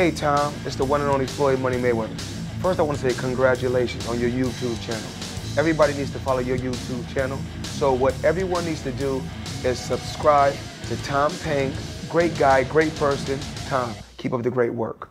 Hey Tom, it's the one and only Floyd Money Mayweather. First I want to say congratulations on your YouTube channel. Everybody needs to follow your YouTube channel. So what everyone needs to do is subscribe to Tom Peng. Great guy, great person. Tom, keep up the great work.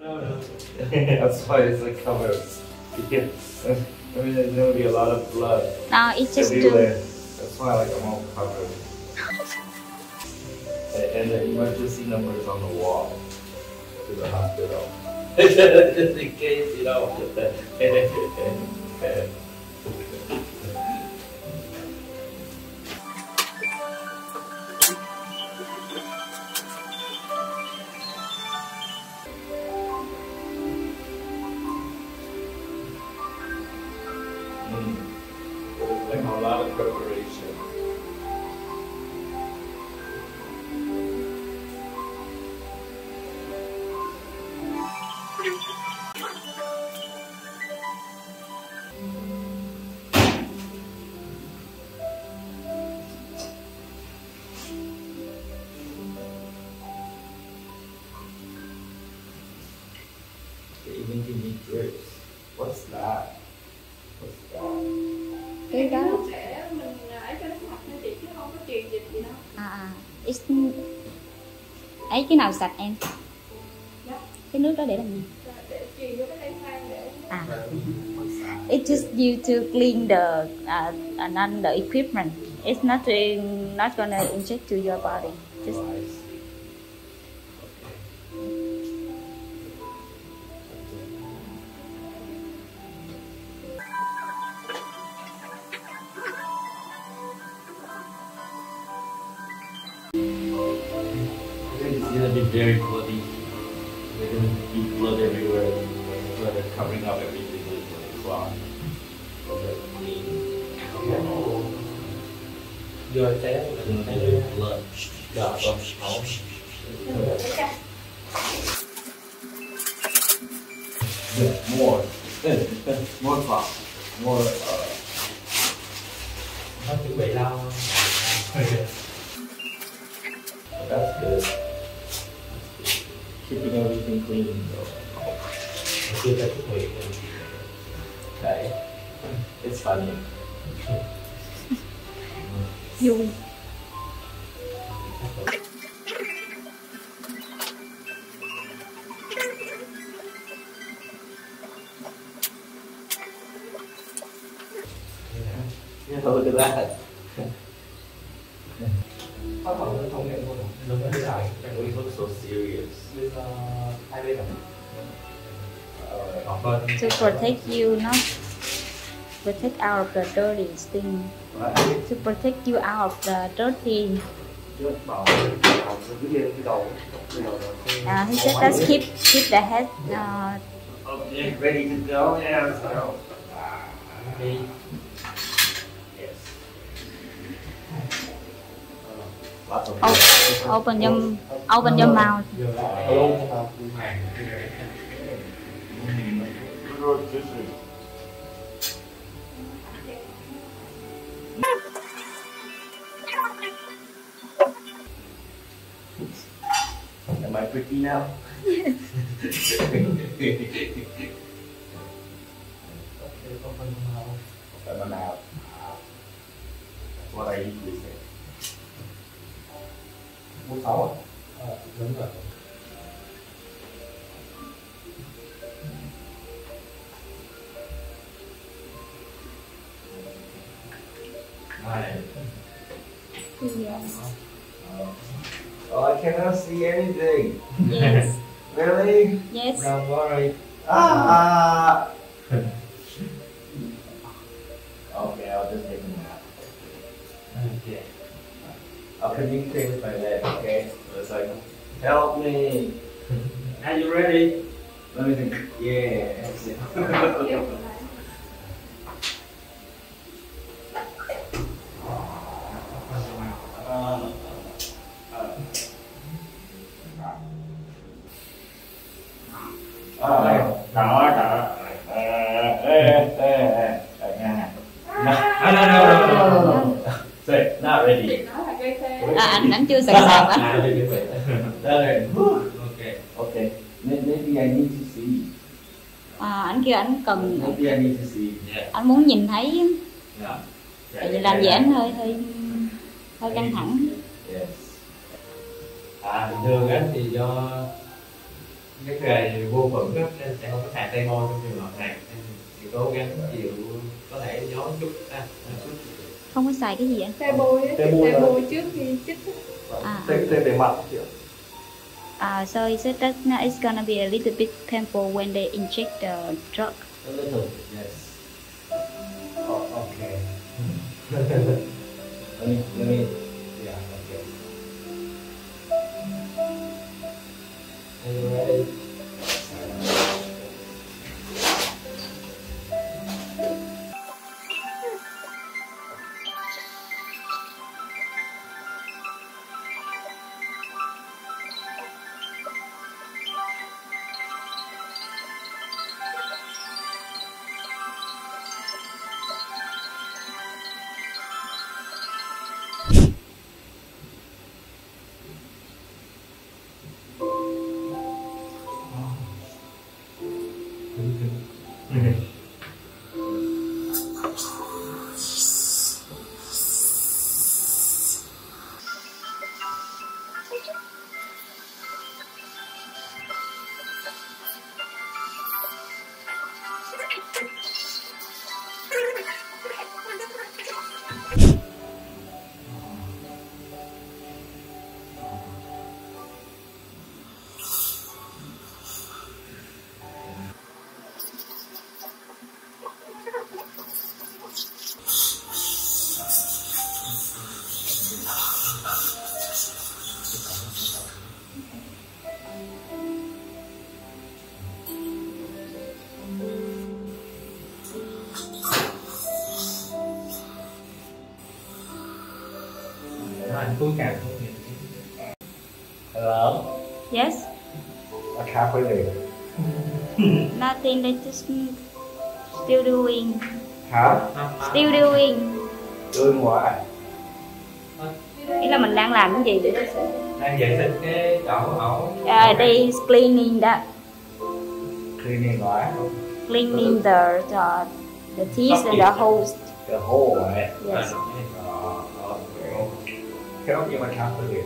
No. That's why it's like covered. Yes. I mean, there's gonna be a lot of blood. No, it's just everywhere. That's why like I'm all covered. And the emergency number is on the wall to the hospital. Just in case, you know. There's like a lot of preparation. They even give me grapes. What's that? What's that? cái đó sẽ mình ấy cho nó sạch thôi chị, chứ không có truyền dịch gì đâu. It's... ấy cái nào sạch em? Dạ. Cái nước đó để làm gì? Để truyền vô cái tay khoan để. It's just you to clean the equipment. It's not gonna inject to your body. Just It's gonna be very bloody. There's gonna be blood everywhere. So they're covering up everything with the cloth. So they're clean. Your tail and the blood. More. More cloth. More Nó chuẩn bị lâu. That's good. Keeping everything clean. Okay. It's funny. you. Yeah, look at that. We look so serious. To protect you, not protect out of the dirty thing. To protect you out of the dirty. He said let's keep the head. Okay, ready to go? Yeah, let's go. Okay. Yes. Open your mouth. Am I pretty now? Open my mouth. That's what I usually say. Muốn xấu à? Đúng rồi. Yes. Oh, I cannot see anything. Yes. Really? Yes. Don't worry. Ah! Okay, I'll just take them out. Okay. I'll communicate with my leg, okay? So it's like, help me. Are you ready? Let me think. Yeah. That's it. No. Say, not ready. Chị nói là gây tê. Anh chưa sẵn sàng á. Okay. Okay. Maybe I need to see. Anh kêu anh cần, Maybe I need to see. anh muốn nhìn thấy. Yeah. Tại vì làm gì anh hơi căng thẳng. Yes. Bình thường á thì do cái nghề vô phận á nên sẽ không có xài tay môi trong trường hợp này, nên thì cố gắng chịu có thể nhó chút Không có xài cái gì anh? Tê bôi á, Tê bôi tê là- bôi trước khi chích á. tay bề mặt chịu. So he said that it's gonna be a little bit painful when they inject the drug. A little. Yes. Oh, okay. Let me. Yeah. Okay. Are you ready? Anh cúi cằm xuống nhìn. Hello. Yes. What happened? Nothing. They just still doing. Hả? Still doing. Doing what? Ý là mình đang làm cái gì? Đang vệ sinh cái chỗ ổ. They cleaning that. Cleaning what? Cleaning the teeth and the holes. The hole, right? Yes. Help me, what happened?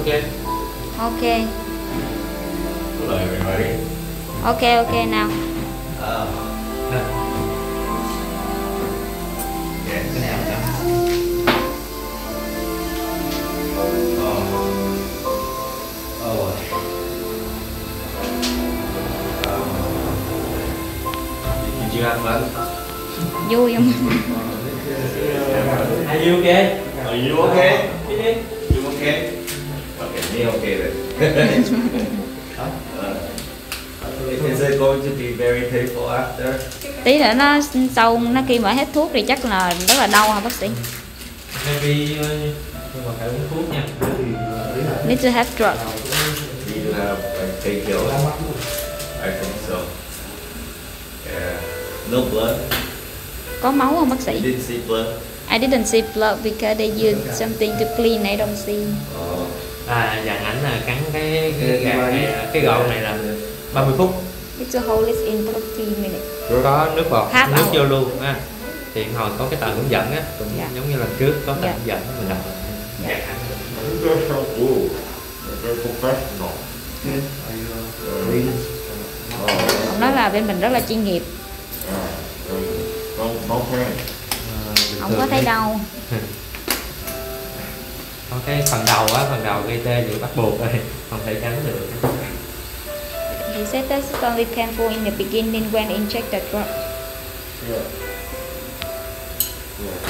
Okay. Okay. Hello everybody. Okay now. Dạ, cái nào đó. Did you have fun? Vui không? Are you okay? Are you okay? Yeah. You okay? Okay, me okay then. Is it going to be very painful after? Tí nữa nó sau nó khi mà hết thuốc thì chắc là rất là đau hả bác sĩ? Maybe nhưng mà phải uống thuốc nha. Need to have drug. Do you have like painkillers? I think so. Yeah. No blood? Có máu không bác You sĩ? didn't see blood? I didn't see blood because they used something to clean. I don't see. Dàn ảnh là cắn cái gọng này là 30 phút. It's a hole is in 30 minutes. Có nước bọt, Half nước hour. vô luôn ha. Thì hồi có cái tờ hướng dẫn á, cũng Dạ. giống như lần trước có tờ Dạ. hướng dẫn mình đọc. Dạ. Ooh, very professional. Ông nói là bên mình rất là chuyên nghiệp. No pain. Không có thấy đau. Có cái phần đầu gây tê thì bắt buộc rồi, không thể tránh được. He said that's only painful in the beginning when inject the drug. Yeah. Yeah.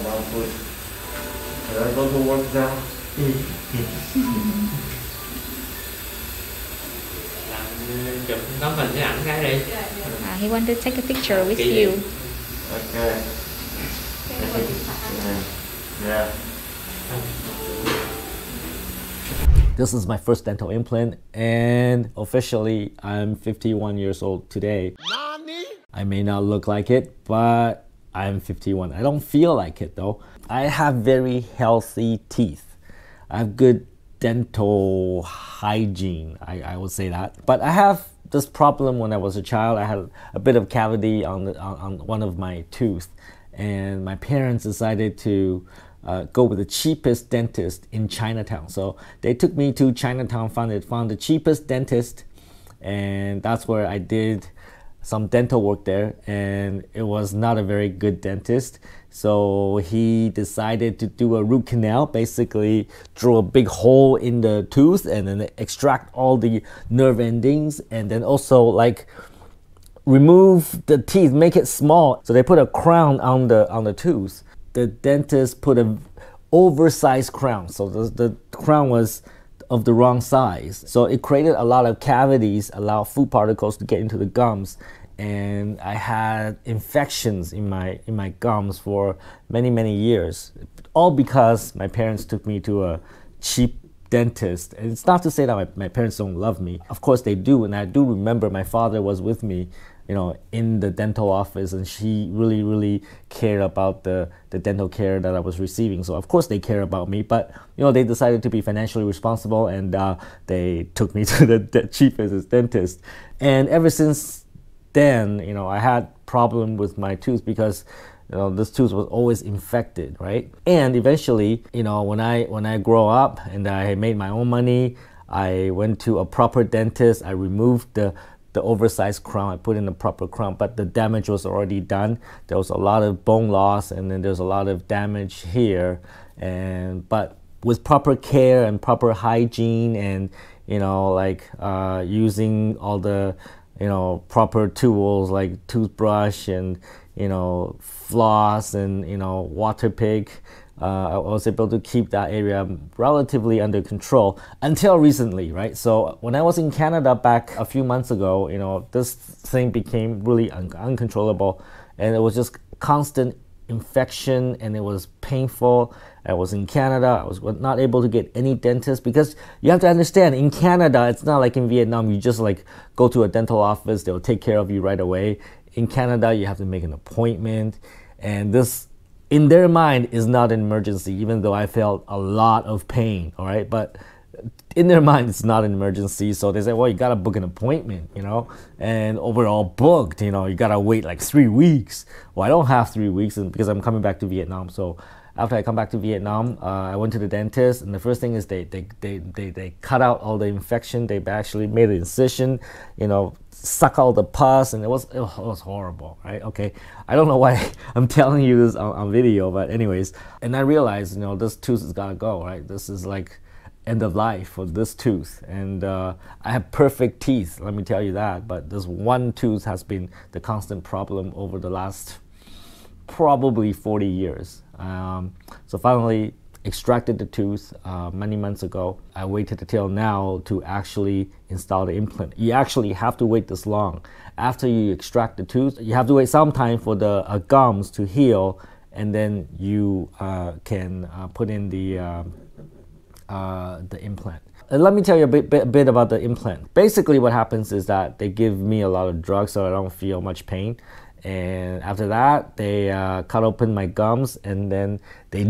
About food. Can I go to work now? Chụp tấm hình với ảnh cái đi. He wanted to take a picture with Kỷ niệm. you. Okay. Yeah. This is my first dental implant, and officially I'm 51 years old today. I may not look like it, but I'm 51. I don't feel like it though. I have very healthy teeth. I have good dental hygiene, I would say that. But I have this problem when I was a child. I had a bit of cavity on one of my tooth, and my parents decided to go with the cheapest dentist in Chinatown. So they took me to Chinatown, found the cheapest dentist, and that's where I did some dental work there, and it was not a very good dentist. So he decided to do a root canal, basically draw a big hole in the tooth and then extract all the nerve endings, and then also like remove the teeth, make it small. So they put a crown on the tooth. The dentist put an oversized crown, so the crown was of the wrong size. So it created a lot of cavities, allowed food particles to get into the gums, and I had infections in my gums for many years, all because my parents took me to a cheap dentist. And it's not to say that my parents don't love me. Of course they do, and I do remember my father was with me, you know, in the dental office, and she really cared about the dental care that I was receiving. So of course they care about me, but you know, they decided to be financially responsible, and they took me to the cheapest dentist. And ever since then, you know, I had problem with my tooth because, you know, this tooth was always infected, right? And eventually, you know, when I grow up and I made my own money, I went to a proper dentist. I removed the oversized crown. I put in a proper crown, but the damage was already done. There was a lot of bone loss, and then there's a lot of damage here. But with proper care and proper hygiene, and you know, like using all the, you know, proper tools like toothbrush and, you know, floss and, you know, water pick, I was able to keep that area relatively under control until recently, right? So when I was in Canada back a few months ago, you know, this thing became really uncontrollable, and it was just constant infection, and it was painful. I was in Canada. I was not able to get any dentist, because you have to understand, in Canada, it's not like in Vietnam. You just like go to a dental office, they'll take care of you right away. In Canada, you have to make an appointment, and this, in their mind, is not an emergency, even though I felt a lot of pain, all right? But in their mind it's not an emergency, so they say, well, you gotta book an appointment, you know, and overall booked, you know, you gotta wait like 3 weeks. Well, I don't have 3 weeks because I'm coming back to Vietnam. So after I come back to Vietnam, I went to the dentist, and the first thing is they cut out all the infection. They actually made an incision, you know, suck all the pus, and it was horrible, right? Okay, I don't know why I'm telling you this on video, but anyways, and I realized, you know, this tooth has gotta go, right? This is like end of life for this tooth, and I have perfect teeth, let me tell you that, but this one tooth has been the constant problem over the last probably 40 years. So finally extracted the tooth many months ago. I waited until now to actually install the implant. You actually have to wait this long. After you extract the tooth, you have to wait some time for the gums to heal, and then you can put in the implant. Let me tell you a bit about the implant. Basically what happens is that they give me a lot of drugs so I don't feel much pain. And after that, they cut open my gums, and then they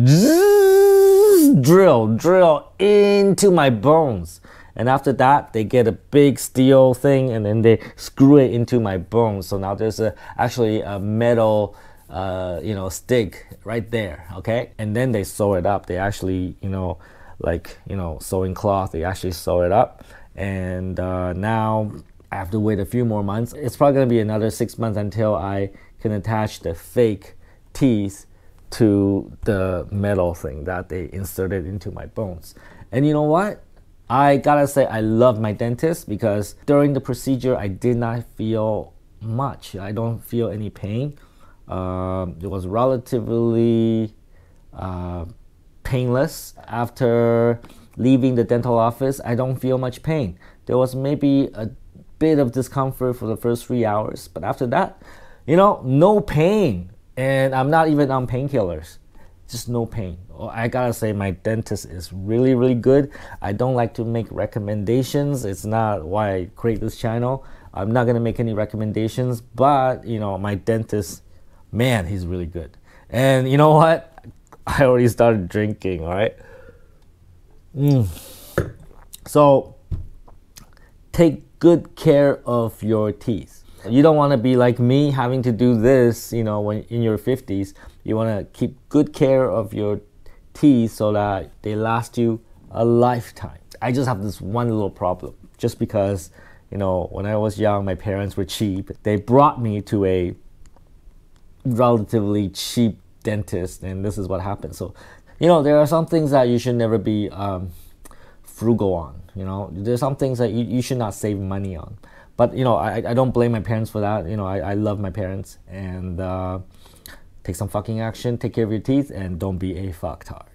drill into my bones. And after that, they get a big steel thing, and then they screw it into my bones. So now there's actually a metal you know, stick right there, okay? And then they sew it up. They actually, you know, like, you know, sewing cloth, they actually sew it up. And now I have to wait a few more months. It's probably gonna be another 6 months until I can attach the fake teeth to the metal thing that they inserted into my bones. And you know what? I gotta say, I love my dentist, because during the procedure, I did not feel much. I don't feel any pain. It was relatively painless. After leaving the dental office, I don't feel much pain. There was maybe a bit of discomfort for the first 3 hours, but after that, you know, no pain. And I'm not even on painkillers, just no pain. I gotta say, my dentist is really, really good. I don't like to make recommendations. It's not why I create this channel. I'm not gonna make any recommendations, but you know, my dentist, man, he's really good. And you know what? I already started drinking, all right? So take good care of your teeth. You don't want to be like me, having to do this, you know, when in your 50s. You want to keep good care of your teeth so that they last you a lifetime. I just have this one little problem. Just because, you know, when I was young, my parents were cheap. They brought me to a relatively cheap dentist, and this is what happened. So, you know, there are some things that you should never be frugal on. You know, there's some things that you should not save money on. But you know, I don't blame my parents for that. You know, I love my parents. And take some fucking action, take care of your teeth, and don't be a fucktard.